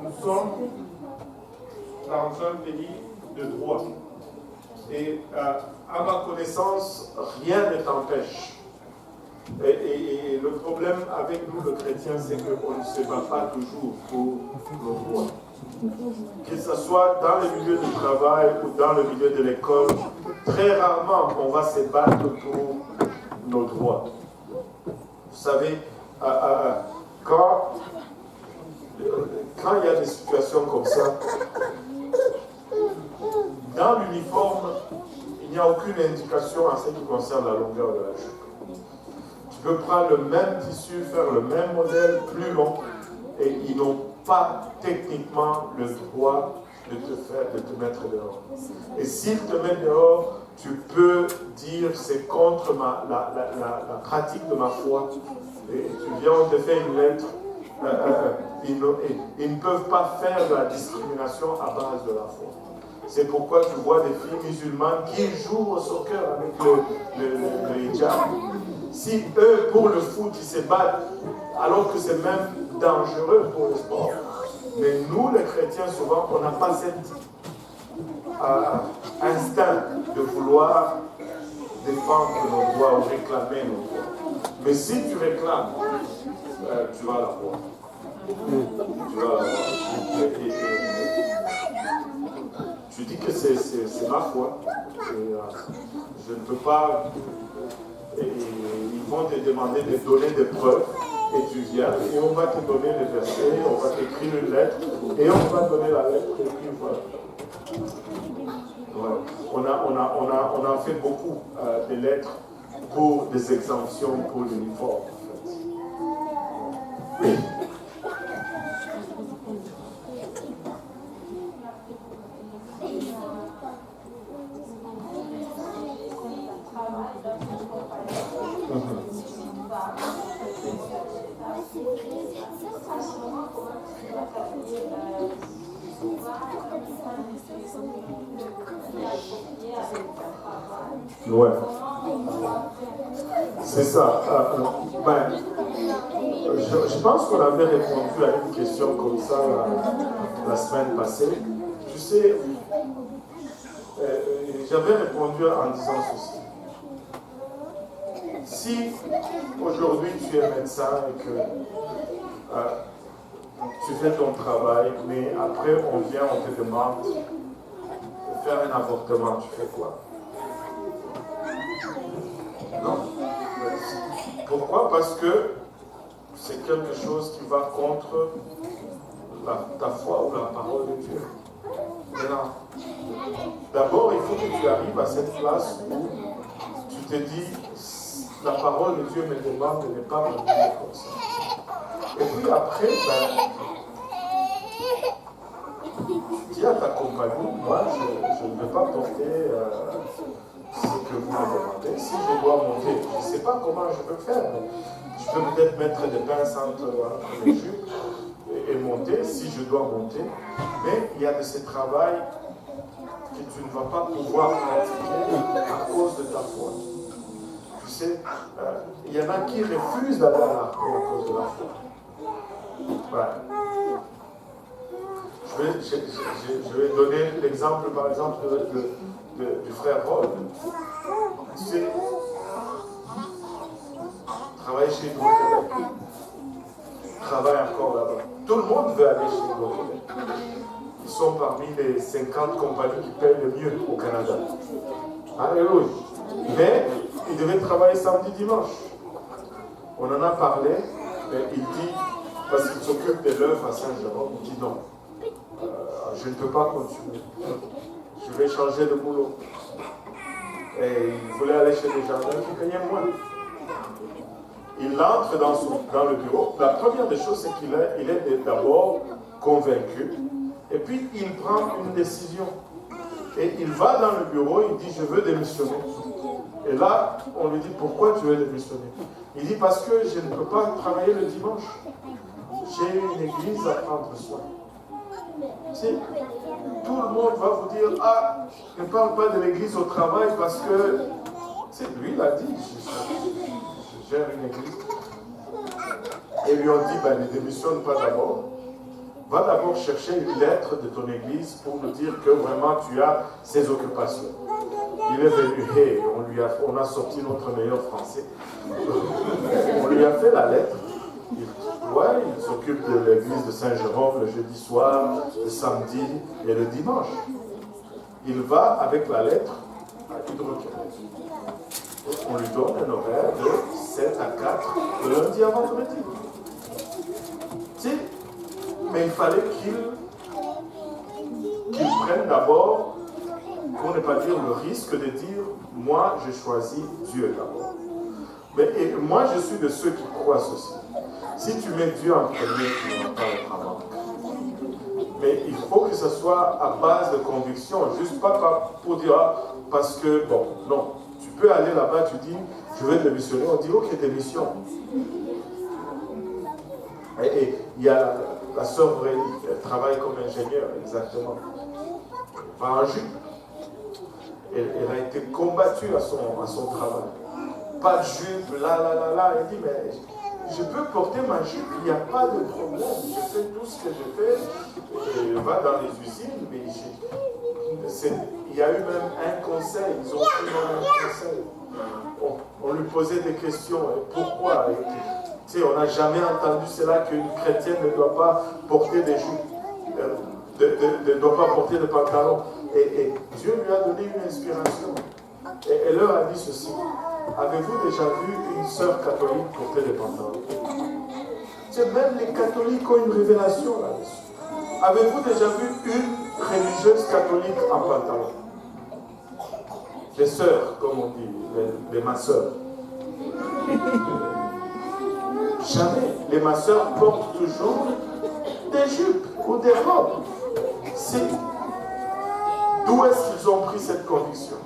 nous sommes dans un pays de droit. Et à ma connaissance, rien ne t'empêche. Et le problème avec nous, le chrétien, c'est qu'on ne se bat pas toujours pour nos droits. Que ce soit dans le milieu du travail ou dans le milieu de l'école, très rarement on va se battre pour nos droits. Vous savez, quand il y a des situations comme ça, dans l'uniforme, il n'y a aucune indication en ce qui concerne la longueur de la jupe. Tu peux prendre le même tissu, faire le même modèle, plus long, et ils n'ont pas techniquement le droit de te mettre dehors. Et s'ils te mettent dehors, tu peux dire c'est contre la pratique de ma foi. Et tu viens, on te fait une lettre. Ils ne peuvent pas faire de la discrimination à base de la foi. C'est pourquoi tu vois des filles musulmanes qui jouent au soccer avec le hijab. Si eux, pour le foot, ils se battent, alors que c'est même dangereux pour le sport. Mais nous, les chrétiens, souvent, on n'a pas cet instinct de vouloir défendre nos droits ou réclamer nos droits. Mais si tu réclames, tu vas l'avoir. Tu vas l'avoir. Je dis que c'est ma foi. Je ne peux pas... ils vont te demander de donner des preuves. Et tu viens, et on va te donner les versets, on va t'écrire une lettre, et on va donner la lettre, et puis voilà. Ouais. On a fait beaucoup de lettres pour des exemptions pour l'uniforme, en fait. Oui. Ouais. C'est ça. Je pense qu'on avait répondu à une question comme ça la semaine passée. Tu sais, j'avais répondu en disant ceci. Si aujourd'hui tu es médecin et que tu fais ton travail, mais après on vient, on te demande de faire un avortement, tu fais quoi? Non. Pourquoi? Parce que c'est quelque chose qui va contre ta foi ou la parole de Dieu. Maintenant, d'abord, il faut que tu arrives à cette place où tu te dis, la parole de Dieu me demande de ne pas me dire comme ça. Et puis après, tu dis à ta compagnie, moi, je ne vais pas porter ce que vous me demandez. Si je dois monter, je ne sais pas comment je peux faire. Je peux peut-être mettre des pinces entre les jupes et monter, si je dois monter. Mais il y a de ce travail que tu ne vas pas pouvoir pratiquer à cause de ta foi. Tu sais, il y en a qui refusent d'avoir la foi à cause de la foi. Voilà. Je vais donner l'exemple, par exemple, du frère Rod. Tu sais, travaille chez nous au Québec. Travaille encore là-bas. Tout le monde veut aller chez nous au Québec. Ils sont parmi les 50 compagnies qui payent le mieux au Canada. Alléluia. Mais il devait travailler samedi, dimanche. On en a parlé, mais il dit, parce qu'il s'occupe de l'œuvre à Saint-Jérôme, il dit non. Je ne peux pas continuer. Je vais changer de boulot. Et il voulait aller chez des jardins qui payaient moins. Il entre dans le bureau. La première des choses, c'est qu'il est d'abord convaincu. Et puis, il prend une décision. Et il va dans le bureau, il dit, je veux démissionner. Et là, on lui dit, pourquoi tu veux démissionner? Il dit, parce que je ne peux pas travailler le dimanche. J'ai une église à prendre soin. Tout le monde va vous dire, ah, ne parle pas de l'église au travail parce que, lui l'a dit, je gère une église. Et lui ont dit, ben, ne démissionne pas d'abord. Va d'abord chercher une lettre de ton église pour nous dire que vraiment tu as ces occupations. Il est venu, hey, on a sorti notre meilleur français. On lui a fait la lettre. Il s'occupe de l'église de Saint-Jérôme le jeudi soir, le samedi et le dimanche. Il va avec la lettre à Hydro-Québec. On lui donne un horaire de 7 à 4 de lundi à vendredi. Mais il fallait qu'il prenne d'abord, pour ne pas dire le risque de dire, moi je choisis Dieu d'abord. Mais moi je suis de ceux qui croient ceci. Si tu mets Dieu en premier, tu n'auras pas le travail. Mais il faut que ce soit à base de conviction, juste pas pour dire, ah, parce que, bon, non. Tu peux aller là-bas, tu dis, je veux démissionner, on dit, ok, démission. Et il y a la sœur Aurélie, elle travaille comme ingénieure, exactement. Elle va en jupe. Elle a été combattue à son travail. Pas de jupe, là. Elle dit, mais je peux porter ma jupe, il n'y a pas de problème. Je fais tout ce que je fais. Elle va dans les usines, mais il y a eu même un conseil. Ils ont pris un conseil. On lui posait des questions. Pourquoi? On n'a jamais entendu cela qu'une chrétienne ne doit pas porter des jupes, ne doit pas porter de pantalons. Et Dieu lui a donné une inspiration. Et elle leur a dit ceci. Avez-vous déjà vu une sœur catholique porter des pantalons? Même les catholiques ont une révélation là-dessus. Avez-vous déjà vu une religieuse catholique en pantalon? Les sœurs, comme on dit, les masseurs. Jamais. Les masseurs portent toujours des jupes ou des robes. D'où est-ce qu'ils ont pris cette conviction?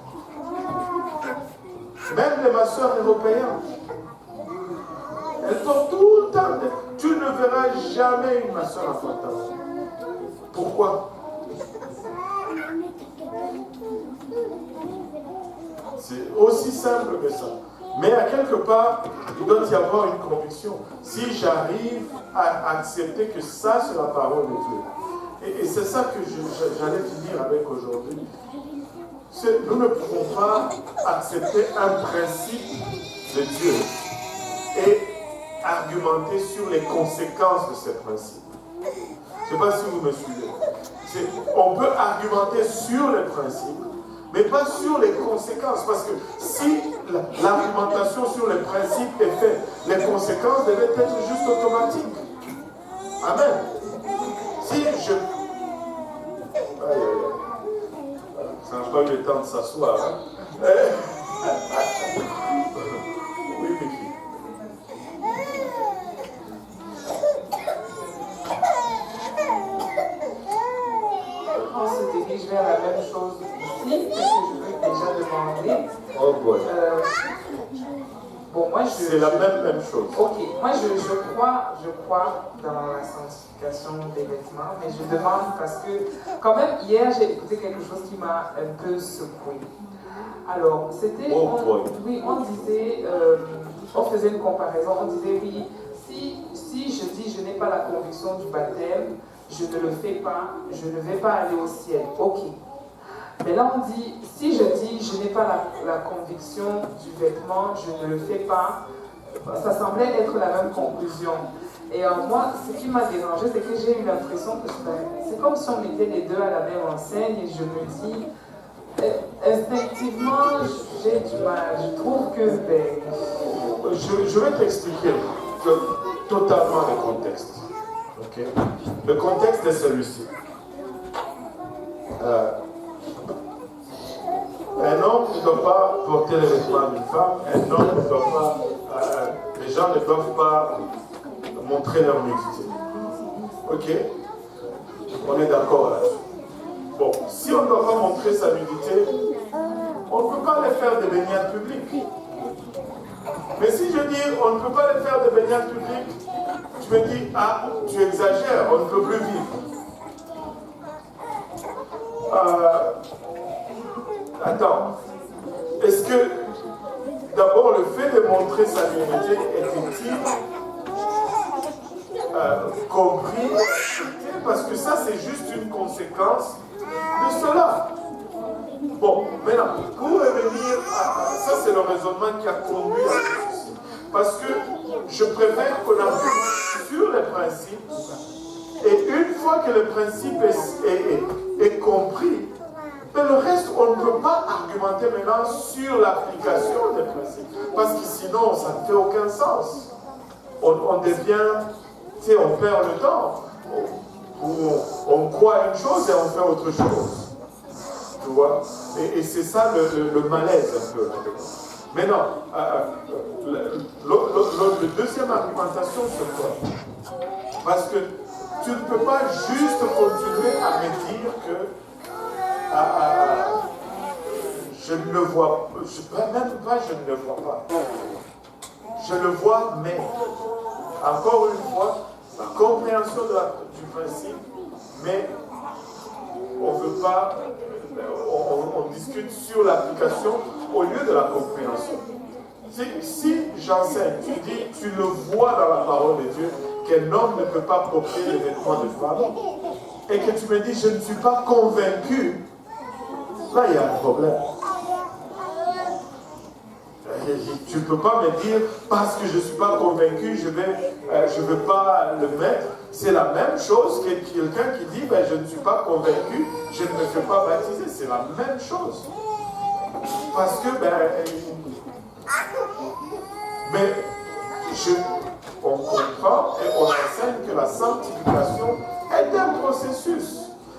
Même les masseurs européens, elles portent tout le temps. Tu ne verras jamais une masseur en pantalon. Pourquoi? C'est aussi simple que ça. Mais à quelque part, il doit y avoir une conviction. Si j'arrive à accepter que ça, c'est la parole de Dieu. Et c'est ça que j'allais finir avec aujourd'hui. Nous ne pouvons pas accepter un principe de Dieu et argumenter sur les conséquences de ce principe. Je ne sais pas si vous me suivez. On peut argumenter sur les principes, mais pas sur les conséquences. Parce que si l'argumentation sur les principes est faite, les conséquences devaient être juste automatiques. Amen. Si je... Ça n'a pas eu le temps de s'asseoir. Hein? Oui, Mickey. On se dirige vers la même chose ici, parce que je veux déjà demander. Oh boy. Bon, moi c'est la même chose. Ok, moi je crois dans la sanctification des vêtements, mais je demande parce que quand même hier j'ai écouté quelque chose qui m'a un peu secoué. Alors c'était, on disait, on faisait une comparaison, on disait oui, si je dis je n'ai pas la conviction du baptême, je ne le fais pas, je ne vais pas aller au ciel. Ok. Mais là, on dit, si je dis, je n'ai pas la conviction du vêtement, je ne le fais pas, ça semblait être la même conclusion. Et moi, ce qui m'a dérangé, c'est que j'ai eu l'impression que c'est comme si on mettait les deux à la même enseigne, et je me dis, instinctivement, j'ai du mal. Je trouve que... Je vais t'expliquer totalement le contexte. Okay? Le contexte est celui-ci. Un homme ne doit pas porter les vêtements d'une femme, un homme ne doit pas, les gens ne doivent pas montrer leur nudité. Ok? On est d'accord là-dessus. Bon, si on ne doit pas montrer sa nudité, on ne peut pas les faire des baignades publiques. Mais si je dis on ne peut pas les faire des baignades publiques, tu me dis, ah, tu exagères, on ne peut plus vivre. Attends, est-ce que d'abord le fait de montrer sa nudité est-il compris, parce que ça c'est juste une conséquence de cela. Bon, maintenant, pour revenir à ça, c'est le raisonnement qui a conduit à ceci. Parce que je préfère qu'on appuie sur les principes, et une fois que le principe est compris, mais le reste, on ne peut pas argumenter maintenant sur l'application des principes. Parce que sinon, ça ne fait aucun sens. On devient, tu sais, on perd le temps. On croit une chose et on fait autre chose. Tu vois? Et c'est ça le malaise un peu. Maintenant, le deuxième argumentation, c'est quoi? Parce que tu ne peux pas juste continuer à me dire que je ne le vois pas, même pas je ne le vois pas. Je le vois, mais encore une fois, la compréhension du principe, mais on ne veut pas, on discute sur l'application au lieu de la compréhension. Si j'enseigne, tu dis, tu le vois dans la parole de Dieu, qu'un homme ne peut pas porter les vêtements de femme, et que tu me dis, je ne suis pas convaincu, là il y a un problème. Tu ne peux pas me dire, parce que je ne suis pas convaincu, je ne veux pas le mettre. C'est la même chose que quelqu'un qui dit, je ne suis pas convaincu, je ne me fais pas baptiser. C'est la même chose. Parce que, on comprend et on enseigne que la sanctification est un processus.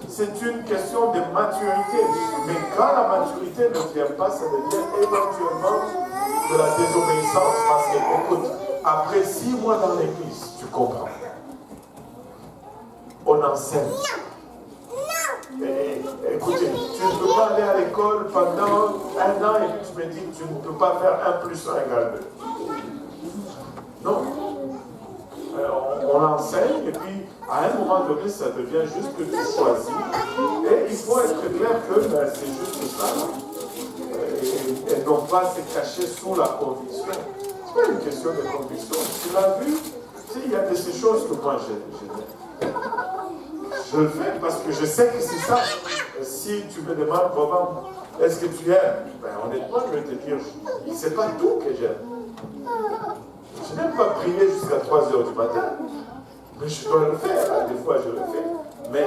C'est une question de maturité. Mais quand la maturité ne vient pas, ça devient éventuellement de la désobéissance. Parce que, écoute, après 6 mois dans l'église, tu comprends. On enseigne. Et, écoutez, tu ne peux pas aller à l'école pendant 1 an et puis tu me dis que tu ne peux pas faire 1 plus 1 égale 2. Non. On enseigne et puis à un moment donné ça devient juste que tu choisis et il faut être clair que c'est juste ça et non pas se cacher sous la conviction. C'est pas une question de conviction. Tu l'as vu, il y a de ces choses que moi je le fais parce que je sais que c'est ça. Si tu me demandes vraiment est-ce que tu aimes, honnêtement je vais te dire c'est pas tout que j'aime. Je n'aime pas prier jusqu'à 3 heures du matin, mais je dois le faire. Des fois, je le fais. Mais,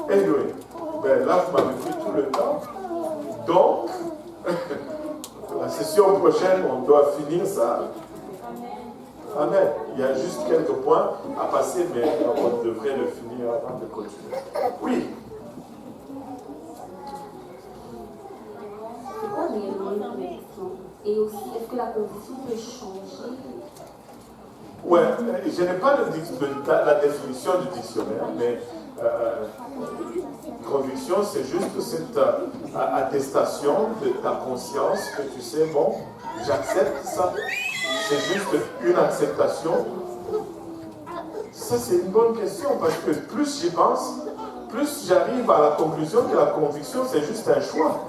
anyway, là, vous m'avez pris tout le temps. Donc, la session prochaine, on doit finir ça. Amen. Il y a juste quelques points à passer, mais on devrait le finir avant de continuer. Oui. C'est quoi réellement une conviction? Et aussi, est-ce que la conviction peut changer? Ouais, je n'ai pas la définition du dictionnaire, mais Conviction, c'est juste cette attestation de ta conscience que tu sais, bon, j'accepte ça. C'est juste une acceptation. Ça, c'est une bonne question parce que plus j'y pense, plus j'arrive à la conclusion que la conviction, c'est juste un choix.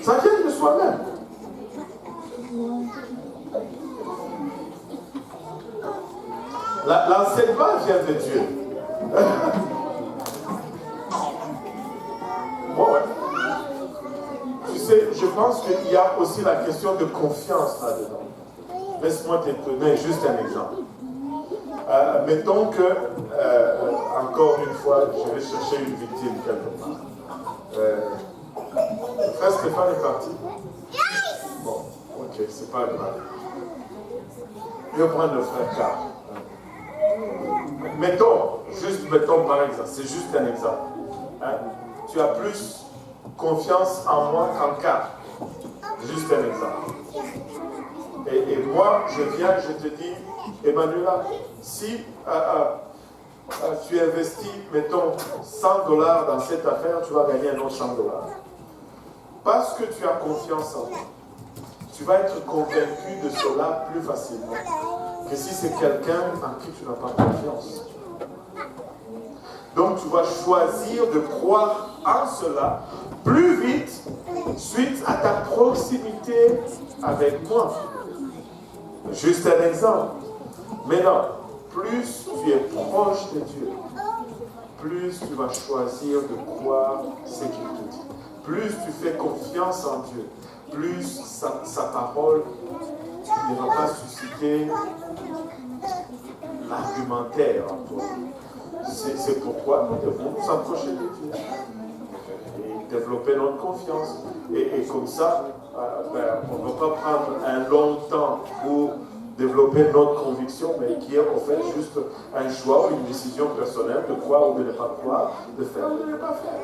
Ça vient de soi-même. L'enseignement vient de Dieu. Bon, ouais. Tu sais, je pense qu'il y a aussi la question de confiance là-dedans. Laisse-moi te donner juste un exemple. Mettons que, encore une fois, je vais chercher une victime quelque part. Le frère Stéphane est parti. Bon, ok, c'est pas grave. Je vais prendre le frère Carl. Mettons par exemple, c'est juste un exemple. Hein? Tu as plus confiance en moi qu'en Carl. Juste un exemple. Et moi, je viens, je te dis, Emmanuela, si tu investis, mettons, $100 dans cette affaire, tu vas gagner un autre $100. Parce que tu as confiance en moi, tu vas être convaincu de cela plus facilement que si c'est quelqu'un en qui tu n'as pas confiance. Donc tu vas choisir de croire en cela plus vite suite à ta proximité avec moi. Juste un exemple. Maintenant, plus tu es proche de Dieu, plus tu vas choisir de croire ce qu'il te dit. Plus tu fais confiance en Dieu, plus sa parole ne va pas susciter l'argumentaire en toi. C'est pourquoi nous devons nous approcher de Dieu et développer notre confiance. Et comme ça, on ne va pas prendre un long temps pour développer notre conviction, mais qui est en fait juste un choix ou une décision personnelle de croire ou de ne pas croire, de faire ou de ne pas faire.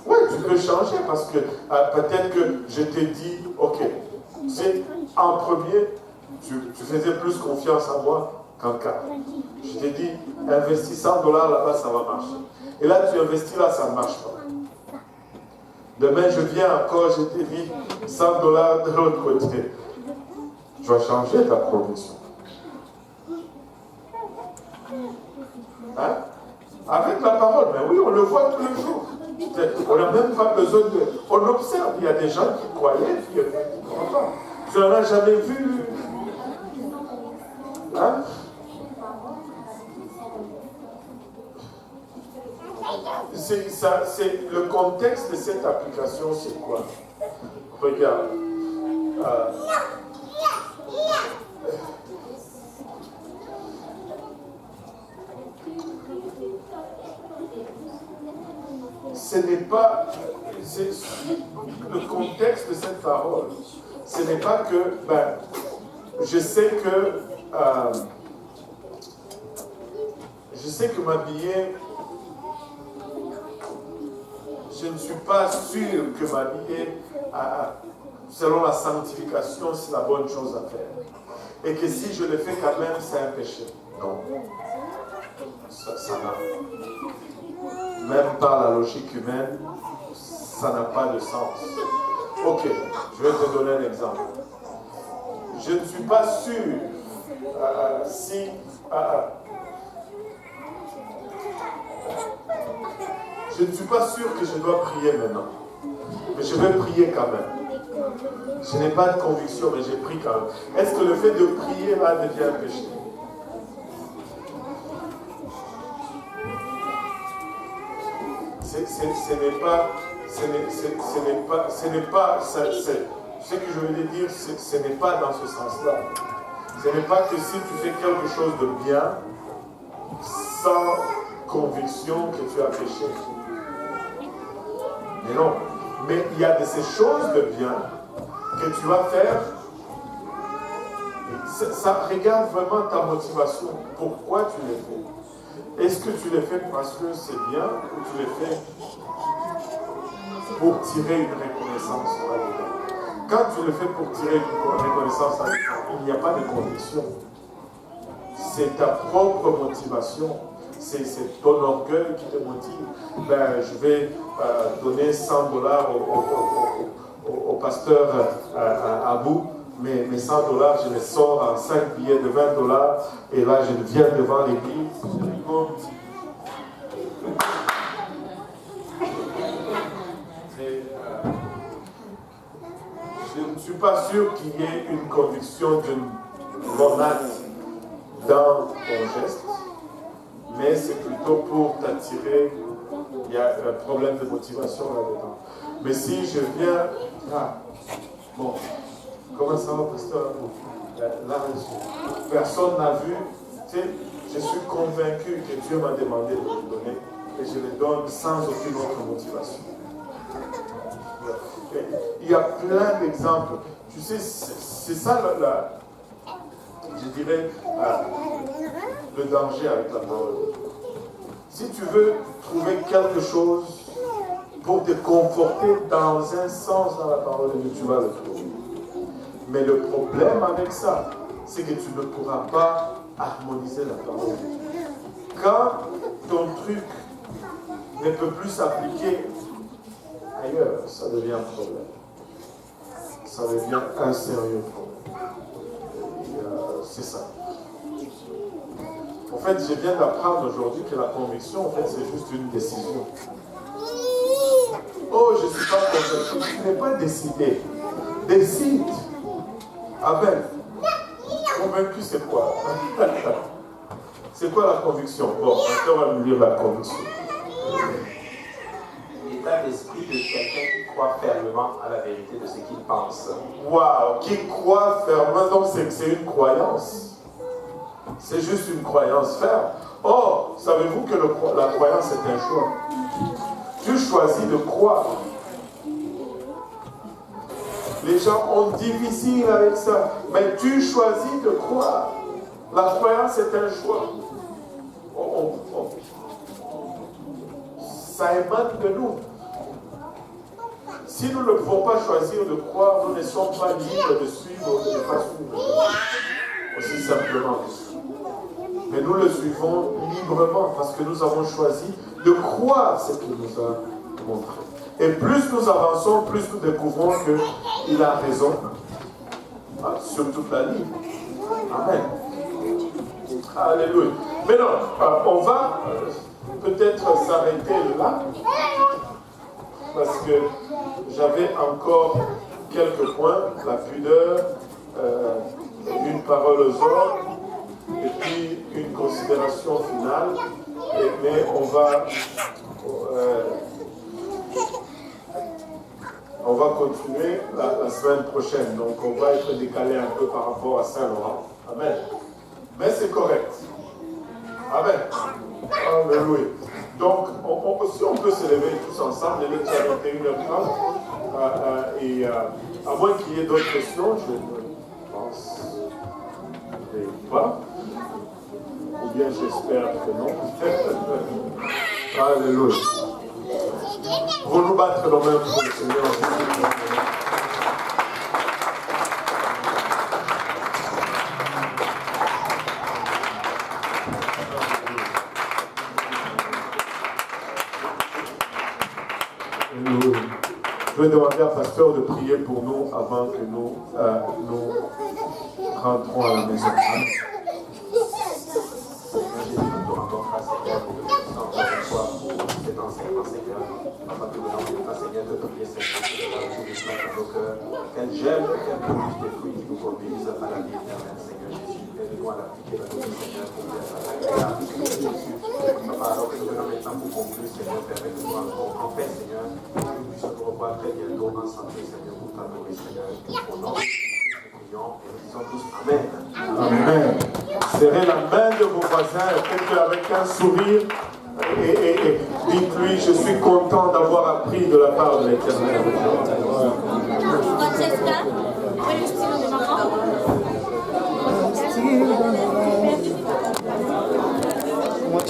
Oui, tu peux changer parce que peut-être que je t'ai dit, ok, c'est en premier, tu faisais plus confiance en moi qu'en cas. Je t'ai dit, investis $100 là-bas, ça va marcher. Et là, tu investis là, ça ne marche pas. Demain, je viens encore, je t'ai dit $100 de l'autre côté. Tu vas changer ta conviction. Hein? Avec la parole, mais oui, on le voit tous les jours. On n'a même pas besoin de... On observe, il y a des gens qui croyaient, qui ne croient pas. Tu n'en as jamais vu. Hein? C'est le contexte de cette application, c'est quoi? Regarde. Ce n'est pas le contexte de cette parole. Ce n'est pas que je sais que m'habiller, je ne suis pas sûr que m'habiller selon la sanctification, c'est la bonne chose à faire. Et que si je le fais quand même, c'est un péché. Non. Ça n'a, même par la logique humaine, ça n'a pas de sens. Ok, je vais te donner un exemple. Je ne suis pas sûr si... je ne suis pas sûr que je dois prier maintenant. Mais je vais prier quand même. Je n'ai pas de conviction, mais j'ai pris quand même. Est-ce que le fait de prier là devient un péché? Ce que je voulais dire, ce n'est pas dans ce sens-là. Ce n'est pas que si tu fais quelque chose de bien, sans conviction que tu as péché. Mais non. Mais il y a de ces choses de bien que tu vas faire. Ça regarde vraiment ta motivation. Pourquoi tu les fais? Est-ce que tu les fais parce que c'est bien ou tu les fais pour tirer une reconnaissance là-dedans? Quand tu le fais pour tirer une reconnaissance, il n'y a pas de conviction. C'est ta propre motivation. C'est ton orgueil qui te motive. Ben, je vais donner $100 au pasteur Abou, mais mes $100, je les sors en 5 billets de $20, et là, je viens devant l'église. Je ne suis pas sûr qu'il y ait une conviction d'une monade dans ton geste, mais c'est plutôt pour t'attirer. Il y a un problème de motivation là-dedans. Mais si je viens, bon, comment ça va, pasteur? Là, personne n'a vu, tu sais, je suis convaincu que Dieu m'a demandé de le donner, et je le donne sans aucune autre motivation. Il y a plein d'exemples. Tu sais, c'est ça, je dirais, le danger avec la parole. Si tu veux trouver quelque chose pour te conforter dans un sens dans la parole de Dieu, tu vas le trouver. Mais le problème avec ça, c'est que tu ne pourras pas harmoniser la parole de Dieu. Quand ton truc ne peut plus s'appliquer ailleurs, ça devient un problème. Ça devient un sérieux problème. C'est ça. En fait, je viens d'apprendre aujourd'hui que la conviction, en fait, c'est juste une décision. Oh, je ne suis pas convaincu. Tu n'es pas décidé. Décide. Amen. Convaincu, c'est quoi? C'est quoi la conviction? Bon, on va nous lire la conviction. L'état d'esprit de quelqu'un qui croit fermement à la vérité de ce qu'il pense. Waouh, qui croit fermement, donc c'est une croyance. C'est juste une croyance ferme. Oh, savez-vous que la croyance est un choix? Tu choisis de croire. Les gens ont difficile avec ça, mais tu choisis de croire. La croyance est un choix. Ça émane de nous. Si nous ne pouvons pas choisir de croire, nous ne sommes pas libres de suivre ou de ne pas suivre. Aussi simplement que ça. Mais nous le suivons librement parce que nous avons choisi de croire ce qu'il nous a montré. Et plus nous avançons, plus nous découvrons qu'il a raison sur toute la ligne. Amen. Alléluia. Mais non, on va peut-être s'arrêter là parce que j'avais encore quelques points, la pudeur, une parole aux ordres, et puis une considération finale, mais on va continuer la semaine prochaine, donc on va être décalé un peu par rapport à Saint-Laurent. Amen. Mais c'est correct. Amen. Alléluia. Donc, si on peut se lever tous ensemble, il est déjà 21h30, et à moins qu'il y ait d'autres questions, je ne pense pas. Ou bien j'espère que non. Alléluia. Vous nous battre nos mains pour le Seigneur. Je vais demander à pasteur de prier pour nous avant que nous rentrons à la maison. Qu'elle gèle, qu'elle produise des fruits qui nous conduisent à la vie éternelle, Seigneur Jésus. Aide-nous à l'appliquer dans notre Seigneur pour faire agréable. Papa, alors que nous venons maintenant pour conclure, Seigneur, permets-nous en paix, Seigneur, que nous puissions nous revoir très bientôt en santé, Seigneur, pour t'adorer, Seigneur. Au nom de Jésus, nous prions et nous disons tous Amen. Amen. Serrez la main de vos voisins, faites-le avec un sourire. Et dites-lui, je suis content d'avoir appris de la part de l'Éternel. Francesca,